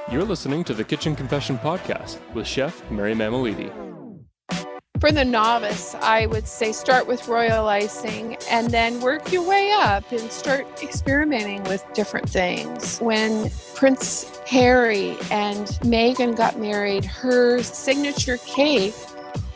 You're listening to the Kitchen Confession Podcast with Chef Mary Mammoliti. For the novice, I would say start with royal icing and then work your way up and start experimenting with different things. When Prince Harry and Meghan got married, her signature cake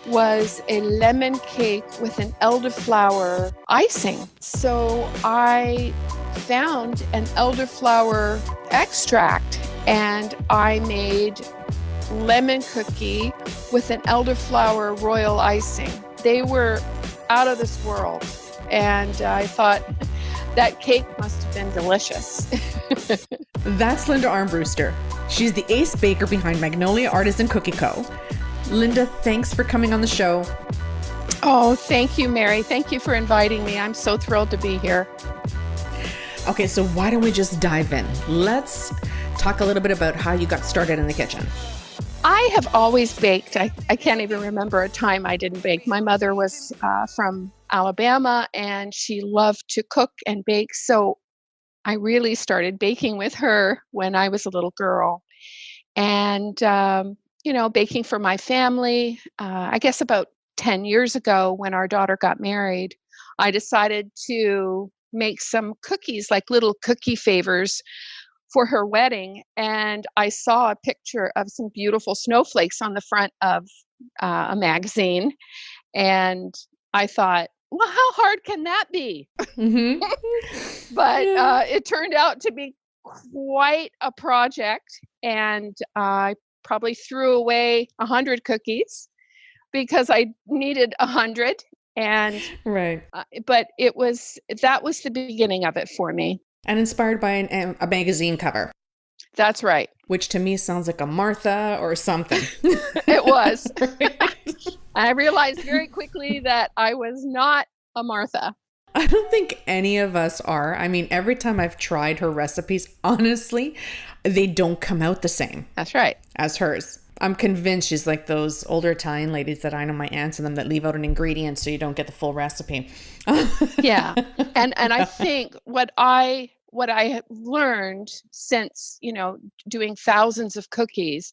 was a lemon cake with an elderflower icing. So I found an elderflower extract and I made lemon cookie with an elderflower royal icing. They were out of this world, and I thought that cake must have been delicious. That's Linda Armbruster. She's the ace baker behind Magnolia Artisan Cookie Co. Linda, thanks for coming on the show. Oh, thank you, Mary. Thank you for inviting me. I'm so thrilled to be here. Okay, so why don't we just dive in? Let's talk a little bit about how you got started in the kitchen. I have always baked. I can't even remember a time I didn't bake. My mother was from Alabama, and she loved to cook and bake. So I really started baking with her when I was a little girl. And, baking for my family, I guess about 10 years ago when our daughter got married, I decided to make some cookies, like little cookie favors for her wedding, and I saw a picture of some beautiful snowflakes on the front of a magazine, and I thought, well, how hard can that be? Mm-hmm. But it turned out to be quite a project, and I probably threw away 100 cookies because I needed 100, and right. But that was the beginning of it for me. And inspired by a magazine cover. That's right. Which to me sounds like a Martha or something. It was. I realized very quickly that I was not a Martha. I don't think any of us are. I mean, every time I've tried her recipes, honestly, they don't come out the same. That's right. As hers. I'm convinced she's like those older Italian ladies that I know, my aunts and them, that leave out an ingredient so you don't get the full recipe. Yeah. And I think what I have learned since, doing thousands of cookies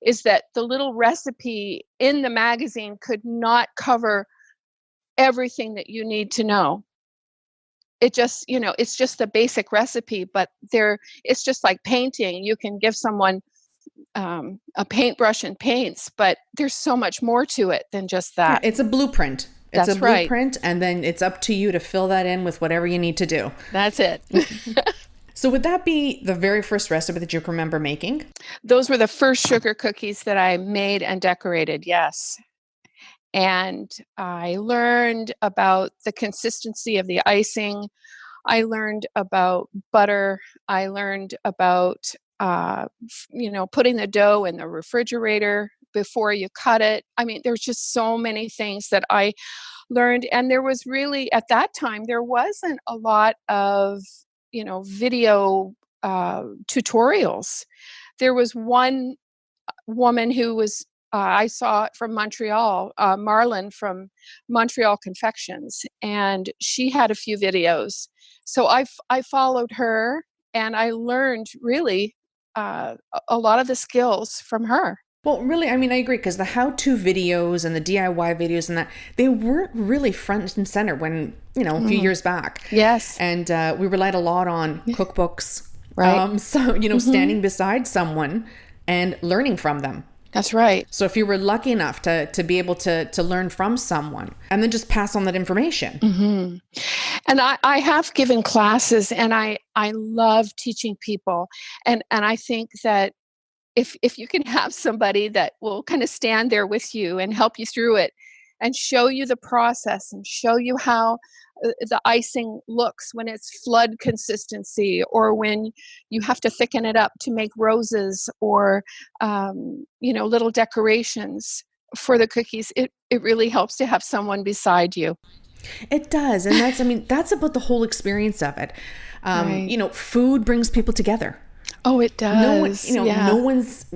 is that the little recipe in the magazine could not cover everything that you need to know. It just, it's just the basic recipe, but it's just like painting. You can give someone a paintbrush and paints, but there's so much more to it than just that. Yeah, it's a blueprint. It's That's a blueprint, right. And then it's up to you to fill that in with whatever you need to do. That's it. So would that be the very first recipe that you can remember making? Those were the first sugar cookies that I made and decorated, yes. And I learned about the consistency of the icing. I learned about butter. I learned about putting the dough in the refrigerator before you cut it. I mean, there's just so many things that I learned. And there was really, at that time, there wasn't a lot of, video tutorials. There was one woman who was, I saw from Montreal, Marlon from Montreal Confections, and she had a few videos. So I followed her, and I learned really a lot of the skills from her. Well, really, I mean, I agree, because the how-to videos and the DIY videos and that, they weren't really front and center when, a few years back. Yes. And we relied a lot on cookbooks. Right. Standing beside someone and learning from them. That's right. So if you were lucky enough to be able to learn from someone and then just pass on that information. Mm-hmm. And I have given classes, and I love teaching people. And I think that if you can have somebody that will kind of stand there with you and help you through it and show you the process and show you how the icing looks when it's flood consistency, or when you have to thicken it up to make roses, or little decorations for the cookies, it really helps to have someone beside you. It does. And that's about the whole experience of it. Right. Food brings people together. Oh, it does. No one's,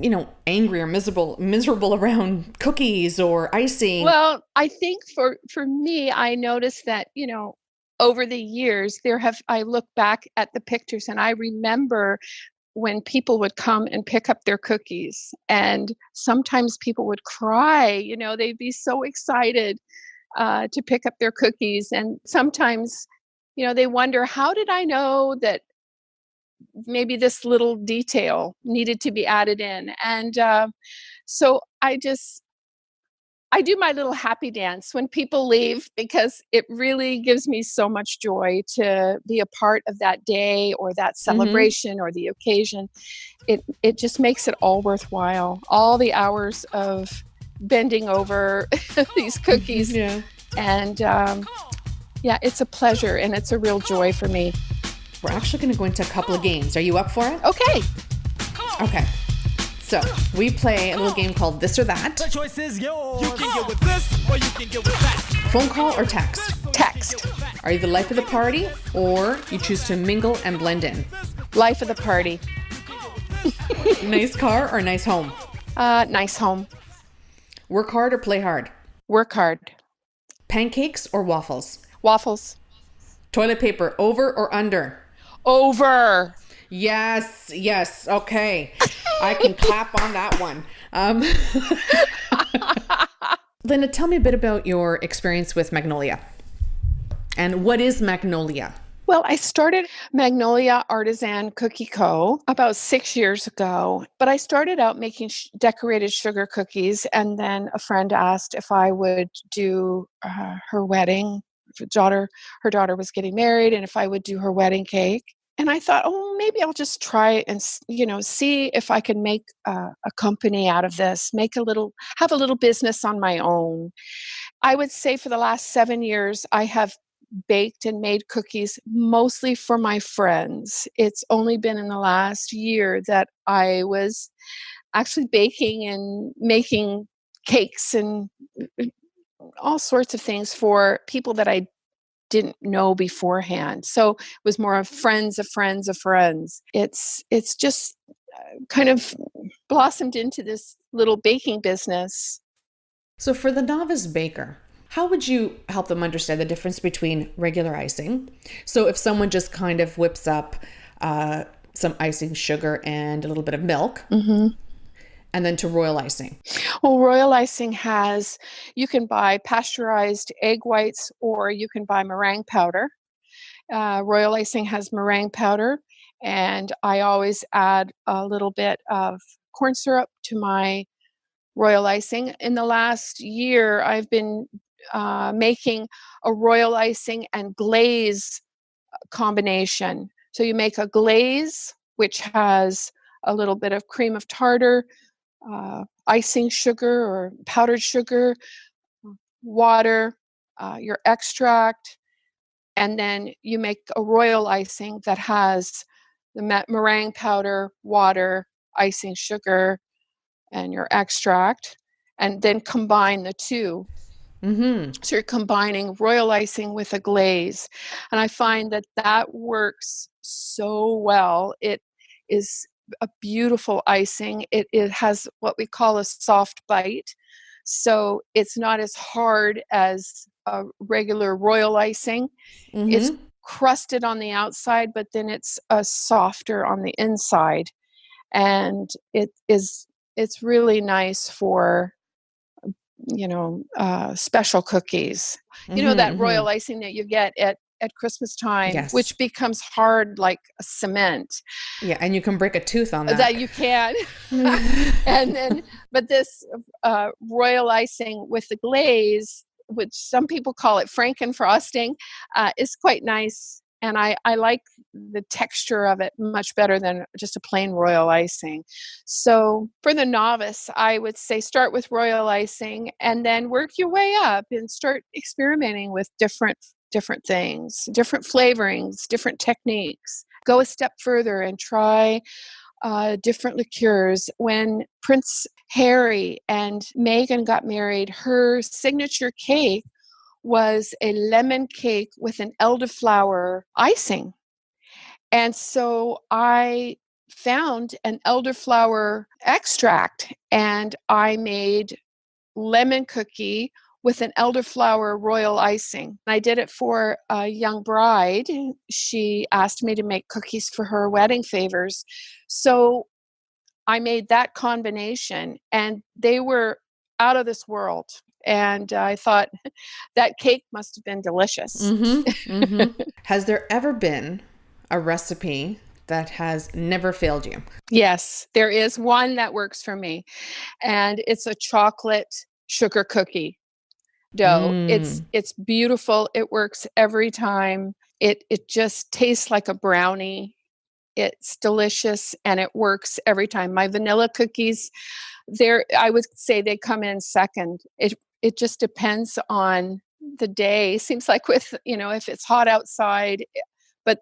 angry or miserable around cookies or icing. Well, I think for me, I noticed that, over the years I look back at the pictures and I remember when people would come and pick up their cookies. And sometimes people would cry, they'd be so excited to pick up their cookies. And sometimes, they wonder, how did I know that maybe this little detail needed to be added in? And so I do my little happy dance when people leave, because it really gives me so much joy to be a part of that day or that celebration or the occasion. It just makes it all worthwhile. All the hours of bending over these cookies. Yeah. And it's a pleasure and it's a real joy for me. We're actually going to go into a couple of games. Are you up for it? Okay. Okay. So we play a little game called This or That. The choice is yours. You can get with this or you can get with that. Phone call or text? Text. Are you the life of the party, or you choose to mingle and blend in? Life of the party. Nice car or nice home? Nice home. Work hard or play hard? Work hard. Pancakes or waffles? Waffles. Toilet paper, over or under? Over. Yes. Okay. I can clap on that one. Linda, tell me a bit about your experience with Magnolia. And what is Magnolia? Well, I started Magnolia Artisan Cookie Co. about 6 years ago, but I started out making decorated sugar cookies, and then a friend asked if I would do her wedding. Her daughter was getting married, and if I would do her wedding cake. And I thought, maybe I'll just try and, see if I can make a company out of this, have a little business on my own. I would say for the last 7 years, I have baked and made cookies mostly for my friends. It's only been in the last year that I was actually baking and making cakes and all sorts of things for people that I didn't know beforehand. So it was more of friends of friends of friends. It's just kind of blossomed into this little baking business. So for the novice baker, how would you help them understand the difference between regular icing? So if someone just kind of whips up some icing sugar and a little bit of milk, and then to royal icing. Well, royal icing you can buy pasteurized egg whites, or you can buy meringue powder. Royal icing has meringue powder, and I always add a little bit of corn syrup to my royal icing. In the last year, I've been making a royal icing and glaze combination. So you make a glaze, which has a little bit of cream of tartar, icing sugar or powdered sugar, water, your extract, and then you make a royal icing that has the meringue powder, water, icing sugar, and your extract, and then combine the two. So you're combining royal icing with a glaze. And I find that works so well. It is a beautiful icing. It has what we call a soft bite. So it's not as hard as a regular royal icing. It's crusted on the outside, but then it's softer on the inside. And it's really nice for special cookies. That royal icing that you get at Christmas time, yes, which becomes hard like a cement. Yeah, and you can break a tooth on that. That you can. But this royal icing with the glaze, which some people call it Frankenfrosting, is quite nice. And I like the texture of it much better than just a plain royal icing. So for the novice, I would say start with royal icing and then work your way up and start experimenting with different things, different flavorings, different techniques. Go a step further and try different liqueurs. When Prince Harry and Meghan got married, her signature cake was a lemon cake with an elderflower icing. And so I found an elderflower extract and I made lemon cookie with an elderflower royal icing. I did it for a young bride. She asked me to make cookies for her wedding favors. So I made that combination, and they were out of this world. And I thought that cake must have been delicious. Has there ever been a recipe that has never failed you? Yes, there is one that works for me, and it's a chocolate sugar cookie dough. It's beautiful. It works every time. It just tastes like a brownie. It's delicious, and it works every time. My vanilla cookies, I would say they come in second. It just depends on the day. Seems like with, if it's hot outside, but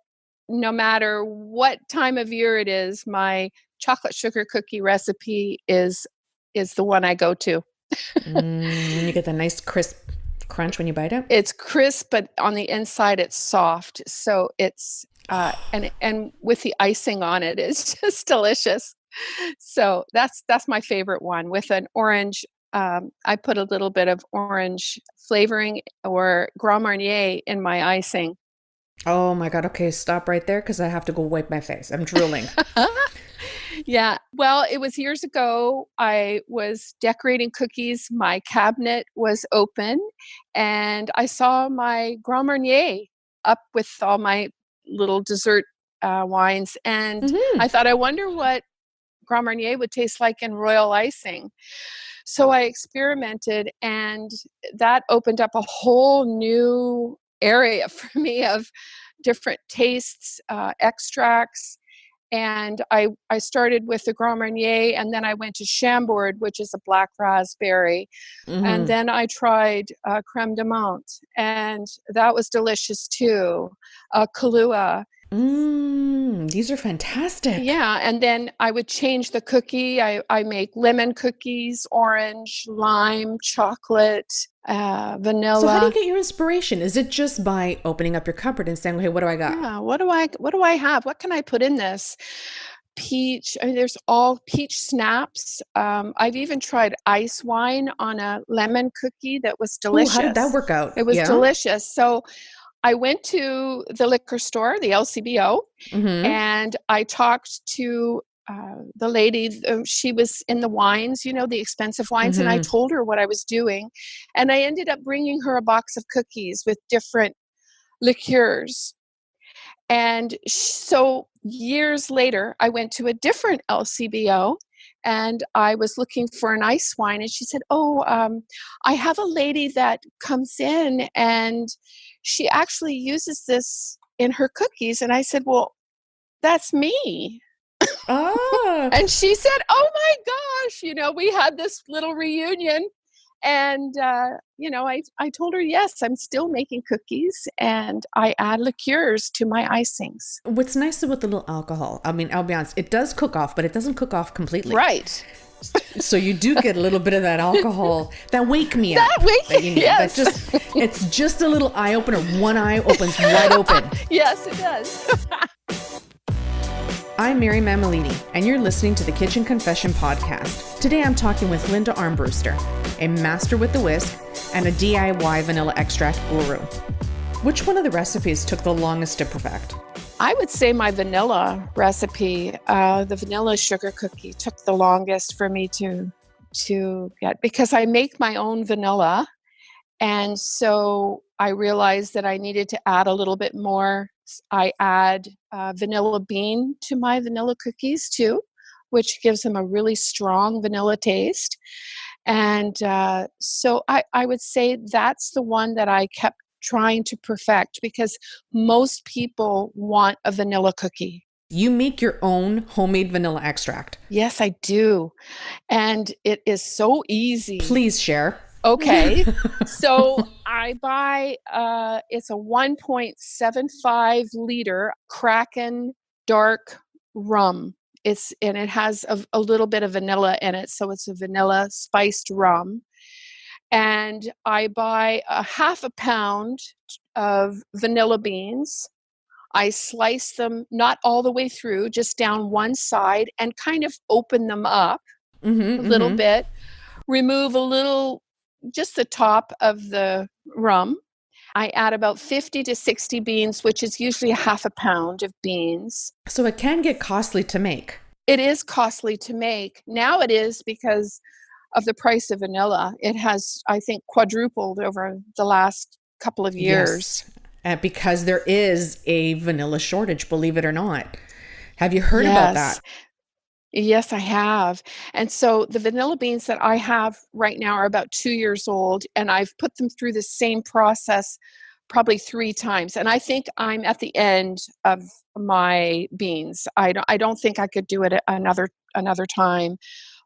no matter what time of year it is, my chocolate sugar cookie recipe is the one I go to. When you get the nice crisp crunch when you bite it? It's crisp, but on the inside it's soft. So it's and with the icing on it, it's just delicious. So that's my favorite one with an orange. I put a little bit of orange flavoring or Grand Marnier in my icing. Oh my God. Okay, stop right there because I have to go wipe my face. I'm drooling. Yeah. Well, it was years ago. I was decorating cookies. My cabinet was open and I saw my Grand Marnier up with all my little dessert wines. And I thought, I wonder what Grand Marnier would taste like in royal icing. So I experimented, and that opened up a whole new area for me of different tastes, extracts. And I started with the Grand Marnier, and then I went to Chambord, which is a black raspberry. And then I tried creme de menthe, and that was delicious too. Kahlua. These are fantastic. Yeah, and then I would change the cookie. I make lemon cookies, orange, lime, chocolate, vanilla. So how do you get your inspiration? Is it just by opening up your cupboard and saying, "Hey, what do I got?" Yeah, what do I have? What can I put in this? Peach. I mean, there's all peach snaps. I've even tried ice wine on a lemon cookie that was delicious. How did that work out? It was delicious. So I went to the liquor store, the LCBO, and I talked to the lady. She was in the wines, the expensive wines, and I told her what I was doing. And I ended up bringing her a box of cookies with different liqueurs. And so years later, I went to a different LCBO and I was looking for an ice wine. And she said, I have a lady that comes in and she actually uses this in her cookies. And I said, well, that's me. And she said, oh my gosh, we had this little reunion. And, I told her, yes, I'm still making cookies and I add liqueurs to my icings. What's nice about the little alcohol, I mean, I'll be honest, it does cook off, but it doesn't cook off completely. Right. So you do get a little bit of that alcohol, that wake me up. Yes. It's just a little eye opener. One eye opens wide open. Yes, it does. I'm Mary Mammolini, and you're listening to the Kitchen Confession Podcast. Today I'm talking with Linda Armbruster, a master with the whisk and a DIY vanilla extract guru. Which one of the recipes took the longest to perfect? I would say my vanilla recipe, the vanilla sugar cookie, took the longest for me to get because I make my own vanilla. And so I realized that I needed to add a little bit more. I add vanilla bean to my vanilla cookies too, which gives them a really strong vanilla taste. And so I would say that's the one that I kept trying to perfect because most people want a vanilla cookie. You make your own homemade vanilla extract? Yes, I do. And it is so easy. Please share. Okay. So I buy, it's a 1.75 liter Kraken dark rum. And it has a little bit of vanilla in it. So it's a vanilla spiced rum. And I buy a half a pound of vanilla beans. I slice them, not all the way through, just down one side and kind of open them up a little bit. Remove a little just the top of the rum. I add about 50 to 60 beans, which is usually a half a pound of beans. So it can get costly to make. It is costly to make. Now it is because of the price of vanilla. It has, I think, quadrupled over the last couple of years. Yes, because there is a vanilla shortage, believe it or not. Have you heard about that? Yes, I have. And so the vanilla beans that I have right now are about 2 years old, and I've put them through the same process probably 3 times. And I think I'm at the end of my beans. I don't think I could do it another time,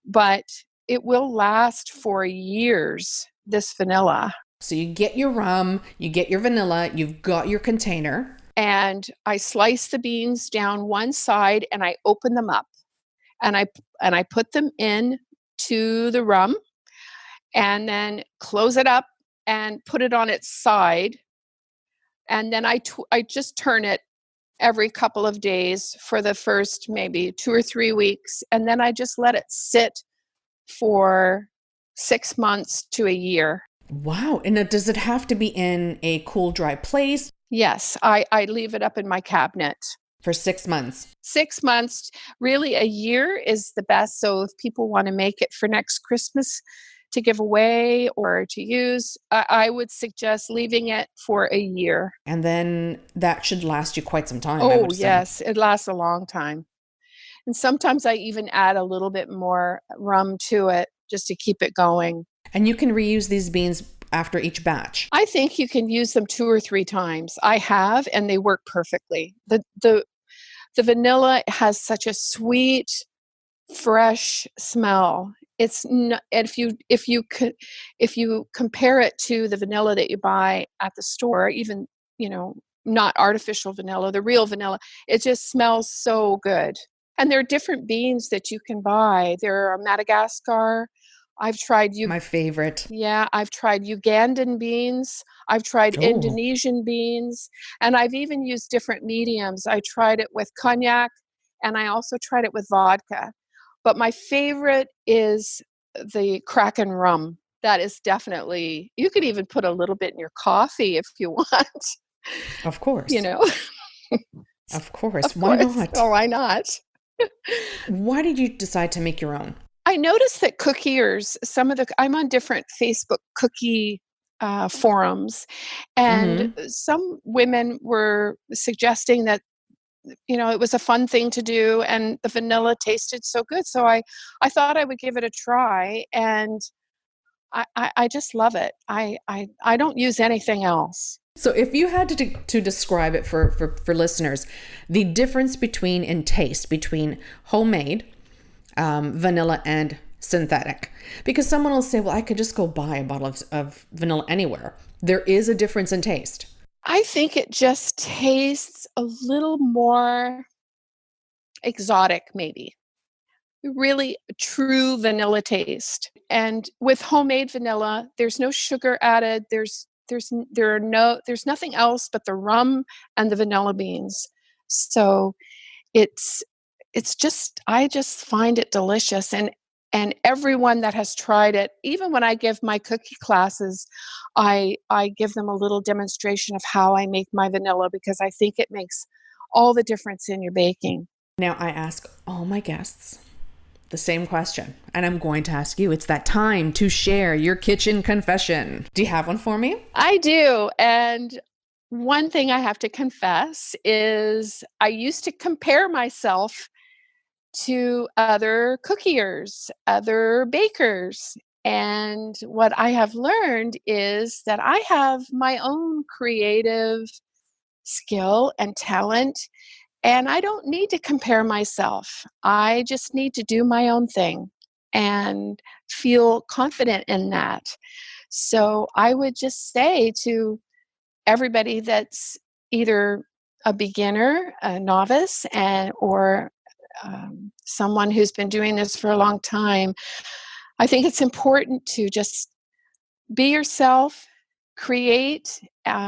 but it will last for years, this vanilla. So you get your rum, you get your vanilla, you've got your container. And I slice the beans down one side and I open them up. And I put them in to the rum and then close it up and put it on its side. And then I just turn it every couple of days for the first maybe 2 or 3 weeks. And then I just let it sit for 6 months to a year. Wow. And now, does it have to be in a cool, dry place? Yes, I leave it up in my cabinet. For 6 months. 6 months, really a year is the best. So if people want to make it for next Christmas to give away or to use, I would suggest leaving it for a year. And then that should last you quite some time. Oh, yes, it lasts a long time. And sometimes I even add a little bit more rum to it just to keep it going. And you can reuse these beans after each batch. I think you can use them 2 or 3 times. I have, and they work perfectly. The vanilla has such a sweet, fresh smell. It's not, if you compare it to the vanilla that you buy at the store, even not artificial vanilla, the real vanilla, it just smells so good. And there are different beans that you can buy. There are Madagascar. I've tried my favorite. Yeah, I've tried Ugandan beans. I've tried Indonesian beans, and I've even used different mediums. I tried it with cognac, and I also tried it with vodka. But my favorite is the Kraken rum. That is definitely, you could even put a little bit in your coffee if you want. Of course. Of course. Why not? Oh, why not? Why did you decide to make your own? I noticed that cookiers, I'm on different Facebook cookie forums, and some women were suggesting that, it was a fun thing to do, and the vanilla tasted so good. So I thought I would give it a try, and I just love it. I don't use anything else. So if you had to describe it for listeners, the difference in taste between homemade, vanilla and synthetic, because someone will say, well, I could just go buy a bottle of vanilla anywhere. There is a difference in taste. I think it just tastes a little more exotic, maybe. Really true vanilla taste. And with homemade vanilla, there's no sugar added. There's nothing else but the rum and the vanilla beans. So it's just, I just find it delicious. And everyone that has tried it, even when I give my cookie classes, I give them a little demonstration of how I make my vanilla, because I think it makes all the difference in your baking. Now I ask all my guests the same question, and I'm going to ask you. It's that time to share your kitchen confession. Do you have one for me? I do. And one thing I have to confess is I used to compare myself to other cookiers, other bakers. And what I have learned is that I have my own creative skill and talent, and I don't need to compare myself. I just need to do my own thing and feel confident in that. So I would just say to everybody that's either a beginner, a novice, or someone who's been doing this for a long time, I think it's important to just be yourself, create.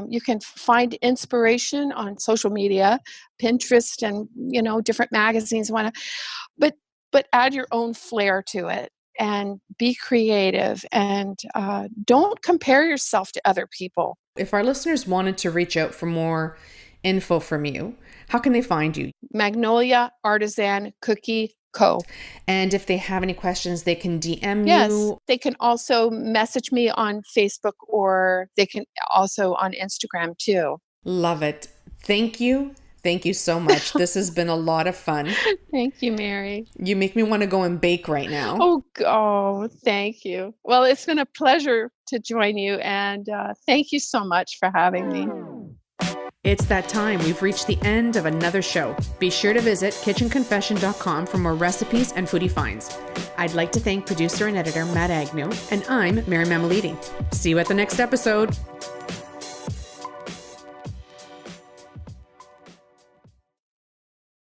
You can find inspiration on social media, Pinterest, and different magazines. But add your own flair to it. and be creative, and don't compare yourself to other people. If our listeners wanted to reach out for more info from you, how can they find you? Magnolia Artisan Cookie Co. And if they have any questions, they can DM Yes, you. they can also message me on Facebook, or they can also on Instagram too. Love it. Thank you. Thank you so much. This has been a lot of fun. Thank you, Mary. You make me want to go and bake right now. Oh, thank you. Well, it's been a pleasure to join you, and thank you so much for having me. It's that time. We've reached the end of another show. Be sure to visit kitchenconfession.com for more recipes and foodie finds. I'd like to thank producer and editor Matt Agnew, and I'm Mary Mamaliti. See you at the next episode.